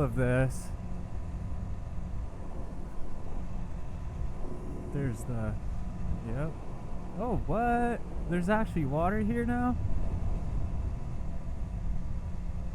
of this. There's the... Yep. Oh, what? There's actually water here now?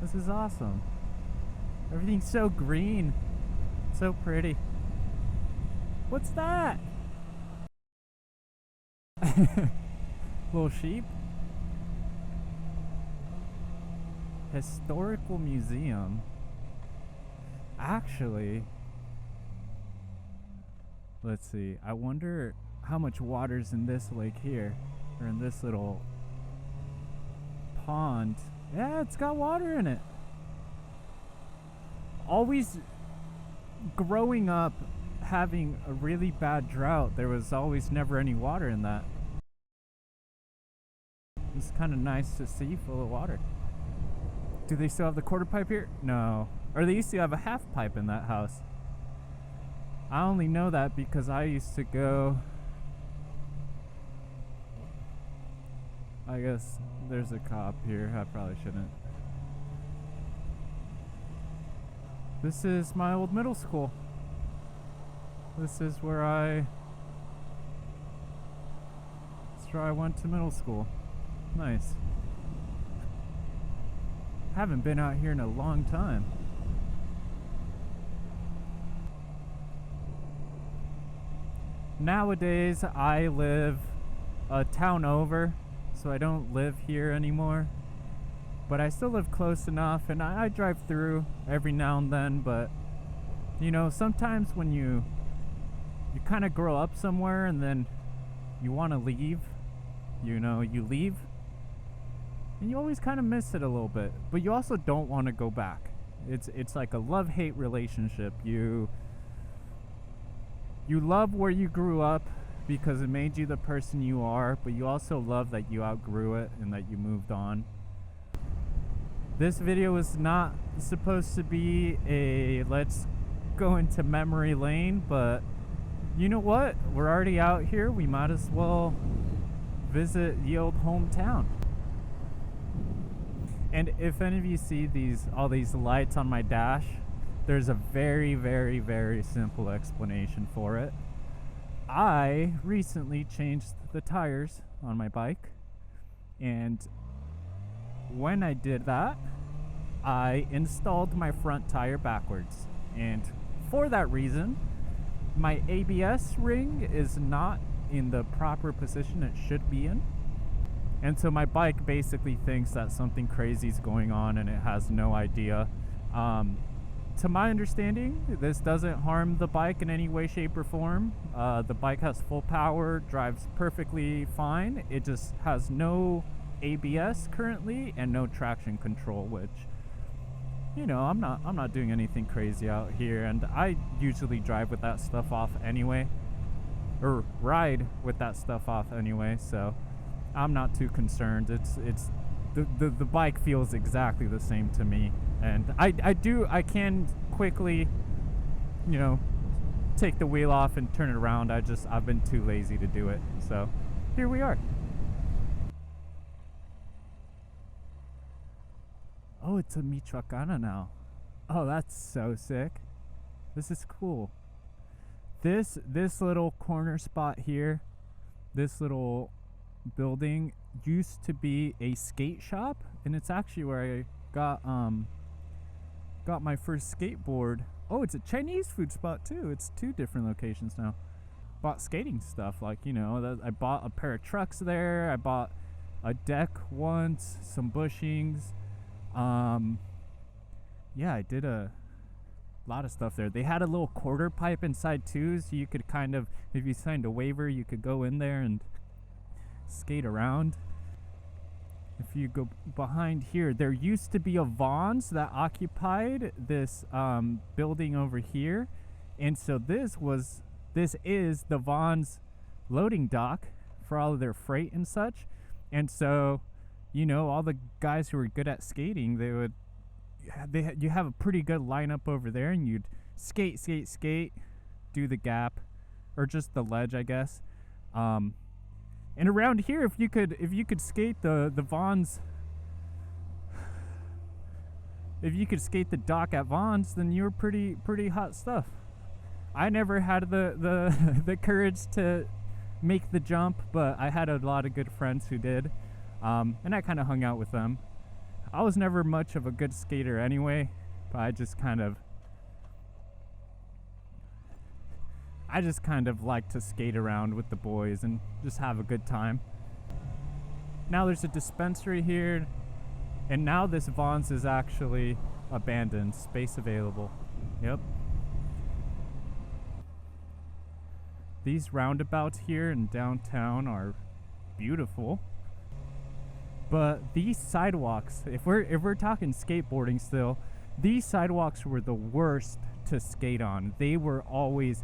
This is awesome. Everything's so green. So pretty. What's that? Little sheep? Historical museum. Actually, let's see. I wonder how much water's in this lake here, or in this little pond. Yeah, it's got water in it. Always growing up having a really bad drought, there was always never any water in that. It's kind of nice to see full of water. Do they still have the quarter pipe here? No. Or they used to have a half pipe in that house. I only know that because I used to go... I guess there's a cop here. I probably shouldn't. This is my old middle school. This is where I went to middle school. Nice. Haven't been out here in a long time. Nowadays, I live a town over, so I don't live here anymore. But I still live close enough, and I drive through every now and then. But you know, sometimes when you kind of grow up somewhere and then you want to leave, you know, you leave. And you always kind of miss it a little bit, but you also don't want to go back. It's like a love-hate relationship. You love where you grew up because it made you the person you are, but you also love that you outgrew it and that you moved on. This video is not supposed to be a let's go into memory lane, but you know what? We're already out here. We might as well visit the old hometown. And if any of you see all these lights on my dash, there's a very, very, very simple explanation for it. I recently changed the tires on my bike, and when I did that, I installed my front tire backwards. And for that reason, my ABS ring is not in the proper position it should be in. And so my bike basically thinks that something crazy is going on and it has no idea. To my understanding, this doesn't harm the bike in any way, shape, or form. The bike has full power, drives perfectly fine. It just has no ABS currently and no traction control, which, you know, I'm not doing anything crazy out here, and I usually drive with that stuff off anyway, or ride with that stuff off anyway, so I'm not too concerned. The bike feels exactly the same to me, and I can quickly, you know, take the wheel off and turn it around. I've been too lazy to do it, so here we are. Oh, it's a Michoacana now. Oh, that's so sick. This is cool. This little corner spot here, this little building used to be a skate shop, and it's actually where I got my first skateboard. Oh, it's a Chinese food spot too. It's 2 different locations now. Bought skating stuff, like, you know, I bought a pair of trucks there. I bought a deck once, some bushings. Yeah, I did a lot of stuff there. They had a little quarter pipe inside too, so you could kind of, if you signed a waiver, you could go in there and skate around. If you go behind here, there used to be a Vons that occupied this building over here, and so this is the Vons loading dock for all of their freight and such. And so, you know, all the guys who were good at skating, you have a pretty good lineup over there, and you'd skate, do the gap, or just the ledge, I guess. And around here, if you could skate the Vons if you could skate the dock at Vaughn's, then you were pretty hot stuff. I never had the the courage to make the jump, but I had a lot of good friends who did, and I kind of hung out with them. I was never much of a good skater anyway, but I just kind of like to skate around with the boys and just have a good time. Now there's a dispensary here, and now this Vaughn's is actually abandoned, space available. Yep. These roundabouts here in downtown are beautiful. But these sidewalks, if we're talking skateboarding still, these sidewalks were the worst to skate on. They were always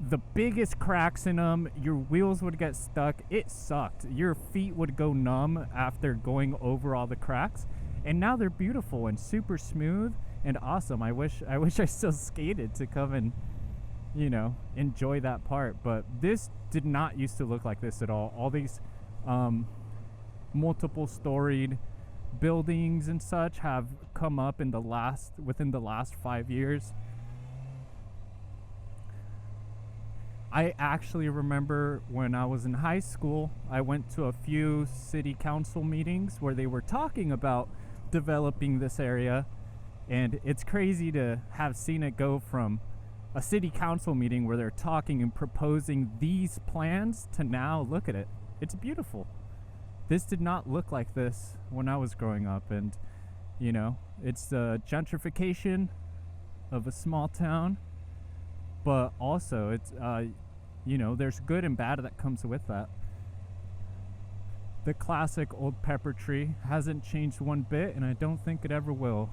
the biggest cracks in them. Your wheels would get stuck. It sucked. Your feet would go numb after going over all the cracks. And now they're beautiful and super smooth and awesome. I wish I still skated to come and, you know, enjoy that part. But this did not used to look like this at all. All these multiple storied buildings and such have come up within the last 5 years. I actually remember when I was in high school, I went to a few city council meetings where they were talking about developing this area, and it's crazy to have seen it go from a city council meeting where they're talking and proposing these plans to now look at it. It's beautiful. This did not look like this when I was growing up, and you know, it's the gentrification of a small town, but also it's you know, there's good and bad that comes with that. The classic old pepper tree hasn't changed one bit, and I don't think it ever will.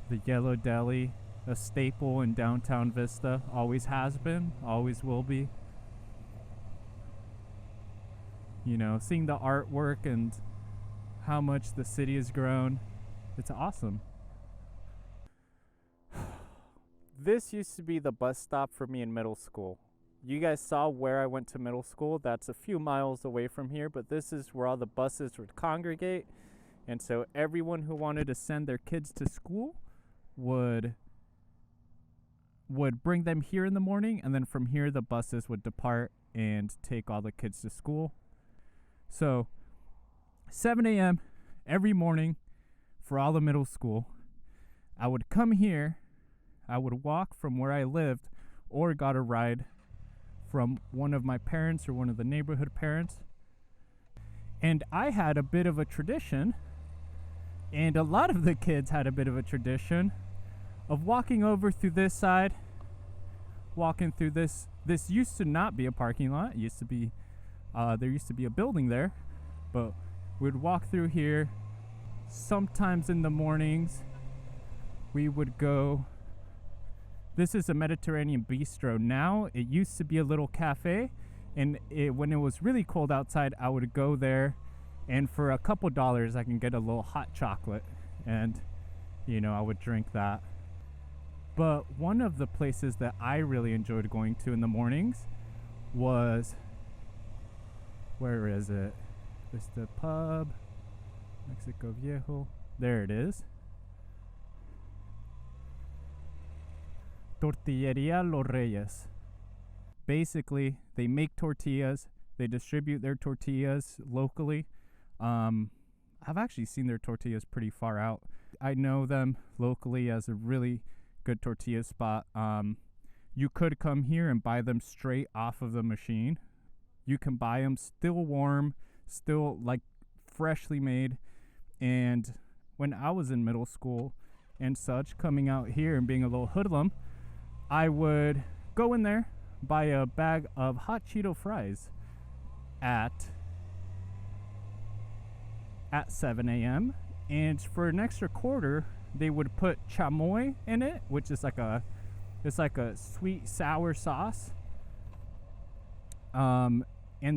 The Yellow Deli, a staple in downtown Vista, always has been, always will be. You know, seeing the artwork and how much the city has grown, it's awesome. This used to be the bus stop for me in middle school. You guys saw where I went to middle school. That's a few miles away from here, but this is where all the buses would congregate. And so everyone who wanted to send their kids to school would bring them here in the morning, and then from here the buses would depart and take all the kids to school. So 7 a.m. every morning for all the middle school, I would come here, I would walk from where I lived, or got a ride from one of my parents or one of the neighborhood parents. And I had a bit of a tradition, and a lot of the kids had a bit of a tradition of walking over through this side, walking through this. This used to not be a parking lot. It used to be, there used to be a building there, but we'd walk through here. Sometimes in the mornings, we would go. This is a Mediterranean bistro now. It used to be a little cafe, and when it was really cold outside, I would go there, and for a couple dollars, I can get a little hot chocolate, and you know, I would drink that. But one of the places that I really enjoyed going to in the mornings was, where is it? Vista Pub, Mexico Viejo. There it is. Tortilleria Los Reyes. Basically, they make tortillas. They distribute their tortillas locally. I've actually seen their tortillas pretty far out. I know them locally as a really good tortilla spot. You could come here and buy them straight off of the machine. You can buy them still warm, still like freshly made. And when I was in middle school and such, coming out here and being a little hoodlum, I would go in there, buy a bag of hot Cheeto fries at 7 a.m. And for an extra quarter, they would put chamoy in it, which is like a sweet sour sauce. And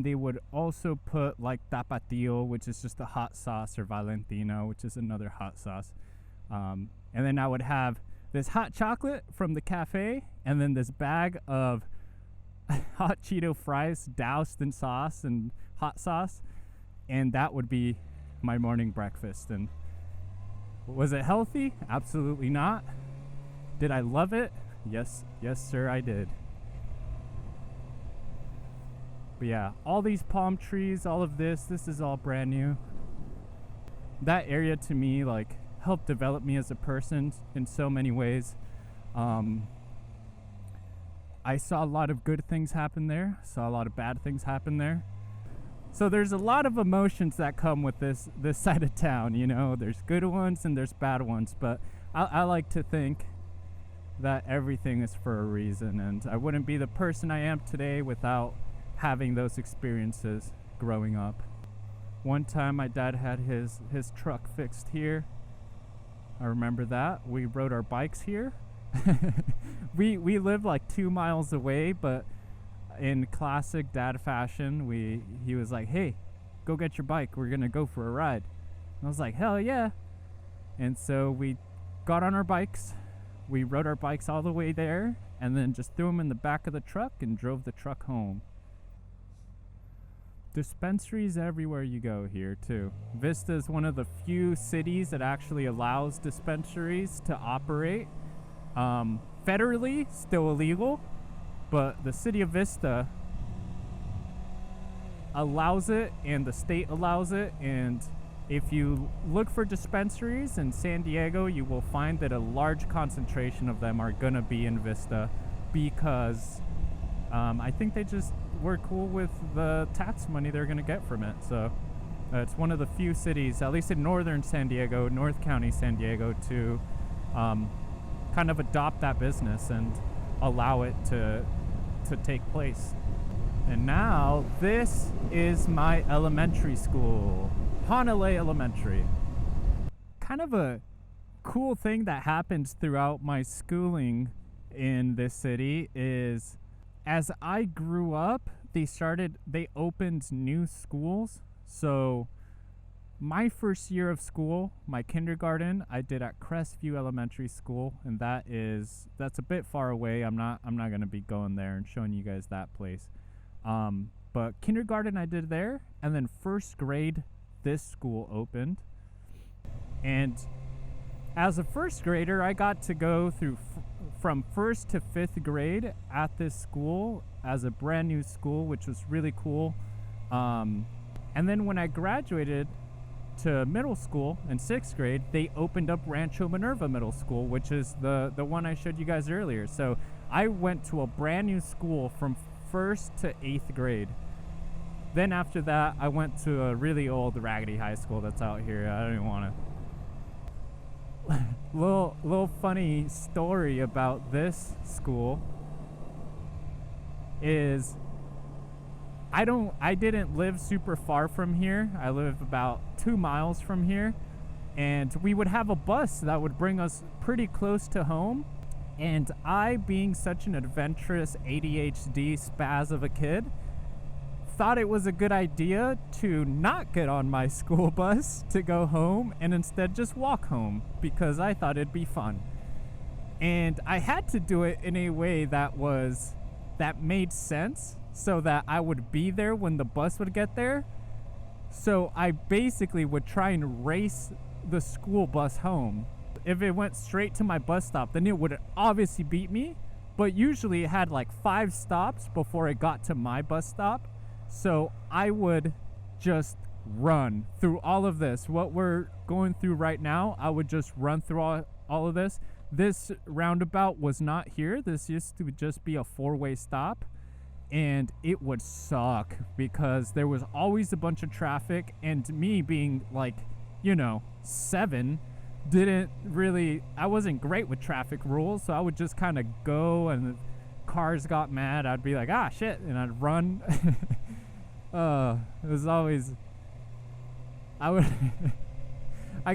they would also put like tapatio, which is just a hot sauce, or Valentino, which is another hot sauce. And then I would have this hot chocolate from the cafe, and then this bag of hot Cheeto fries doused in sauce and hot sauce, and that would be my morning breakfast. And was it healthy? Absolutely not. Did I love it? Yes, sir, I did. But yeah, all these palm trees, all of this is all brand new. That area to me, like, helped develop me as a person in so many ways. I saw a lot of good things happen there, saw a lot of bad things happen there. So there's a lot of emotions that come with this side of town, you know. There's good ones and there's bad ones, but I like to think that everything is for a reason, and I wouldn't be the person I am today without having those experiences growing up. One time my dad had his truck fixed here. I remember that. We rode our bikes here. we lived like 2 miles away, but in classic dad fashion, he was like, "Hey, go get your bike. We're gonna go for a ride." And I was like, "Hell yeah!" And so we got on our bikes. We rode our bikes all the way there, and then just threw them in the back of the truck and drove the truck home. Dispensaries everywhere you go here too. Vista is one of the few cities that actually allows dispensaries to operate. Federally, still illegal, but the city of Vista allows it, and the state allows it. And if you look for dispensaries in San Diego, you will find that a large concentration of them are gonna be in Vista, because I think they just were cool with the tax money they're gonna get from it. So it's one of the few cities, at least in northern San Diego, North County San Diego, to kind of adopt that business and allow it to take place. And now this is my elementary school, Hanalei Elementary. Kind of a cool thing that happens throughout my schooling in this city is, as I grew up, they opened new schools. So my first year of school, my kindergarten, I did at Crestview Elementary School, and that's a bit far away. I'm not going to be going there and showing you guys that place. But kindergarten I did there, and then first grade this school opened. And as a first grader, I got to go through from first to fifth grade at this school as a brand new school, which was really cool. And then when I graduated to middle school in sixth grade, they opened up Rancho Minerva Middle School, which is the one I showed you guys earlier. So I went to a brand new school from first to eighth grade. Then after that, I went to a really old raggedy high school that's out here. I don't even want to. little funny story about this school is I didn't live super far from here. I live about 2 miles from here, and we would have a bus that would bring us pretty close to home. And I, being such an adventurous ADHD spaz of a kid, thought it was a good idea to not get on my school bus to go home and instead just walk home, because I thought it'd be fun. And I had to do it in a way that made sense, so that I would be there when the bus would get there. So I basically would try and race the school bus home. If it went straight to my bus stop, then it would obviously beat me, but usually it had like 5 stops before it got to my bus stop. So I would just run through all of this. What we're going through right now, I would just run through all of this. This roundabout was not here. This used to just be a 4-way stop. And it would suck because there was always a bunch of traffic, and me being like, 7, I wasn't great with traffic rules, so I would just kind of go, and the cars got mad. I'd be like, ah, shit, and I'd run. It was always, I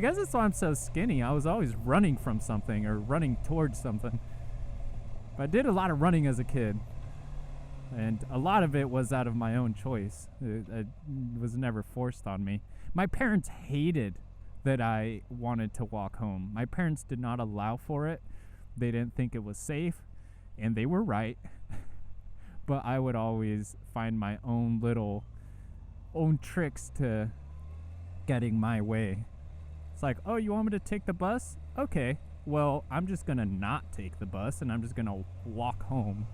guess that's why I'm so skinny. I was always running from something or running towards something. But I did a lot of running as a kid. And a lot of it was out of my own choice. It was never forced on me. My parents hated that I wanted to walk home. My parents did not allow for it. They didn't think it was safe, and they were right. But I would always find my own tricks to getting my way. It's like, oh, you want me to take the bus? Okay, well, I'm just gonna not take the bus and I'm just gonna walk home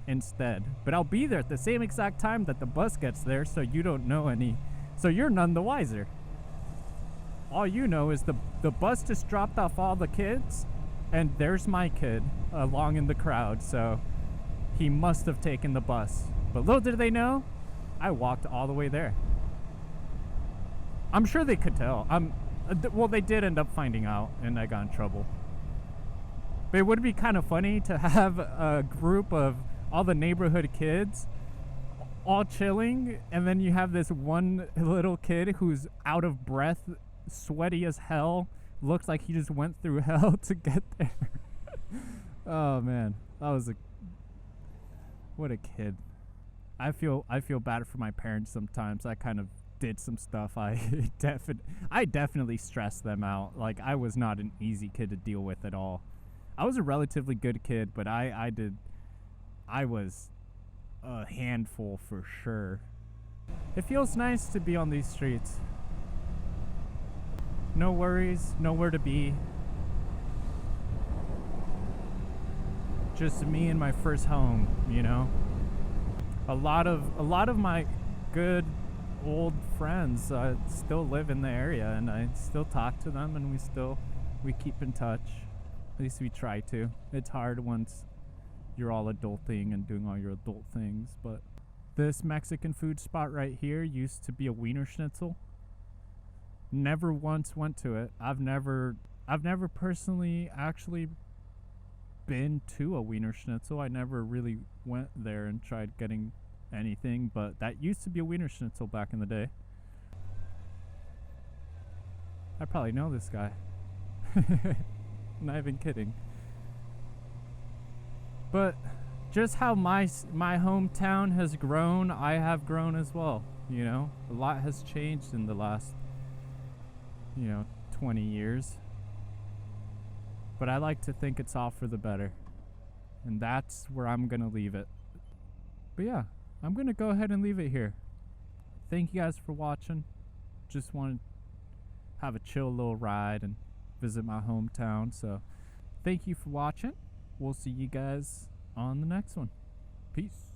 instead. But I'll be there at the same exact time that the bus gets there, so you don't know so you're none the wiser. All you know is the bus just dropped off all the kids, and there's my kid along in the crowd, so he must have taken the bus. But little did they know, I walked all the way there. I'm sure they could tell. Well, they did end up finding out, and I got in trouble. But it would be kind of funny to have a group of all the neighborhood kids all chilling, and then you have this one little kid who's out of breath, sweaty as hell, looks like he just went through hell to get there. Oh man, what a kid. I feel bad for my parents sometimes. I kind of did some stuff. I definitely stressed them out. Like, I was not an easy kid to deal with at all. I was a relatively good kid, but I was a handful for sure. It feels nice to be on these streets. No worries, nowhere to be. Just me and my first home, you know. A lot of my good old friends still live in the area, and I still talk to them, and we keep in touch. At least we try to. It's hard once you're all adulting and doing all your adult things, but this Mexican food spot right here used to be a Wiener Schnitzel. Never once went to it. I've never personally actually been to a Wiener Schnitzel. I never really went there and tried getting anything, but that used to be a Wiener Schnitzel back in the day. I probably know this guy. Not even kidding. But just how my hometown has grown, I have grown as well. You know, a lot has changed in the last 20 years. But I like to think it's all for the better. And that's where I'm going to leave it. But yeah, I'm going to go ahead and leave it here. Thank you guys for watching. Just wanted to have a chill little ride and visit my hometown. So thank you for watching. We'll see you guys on the next one. Peace.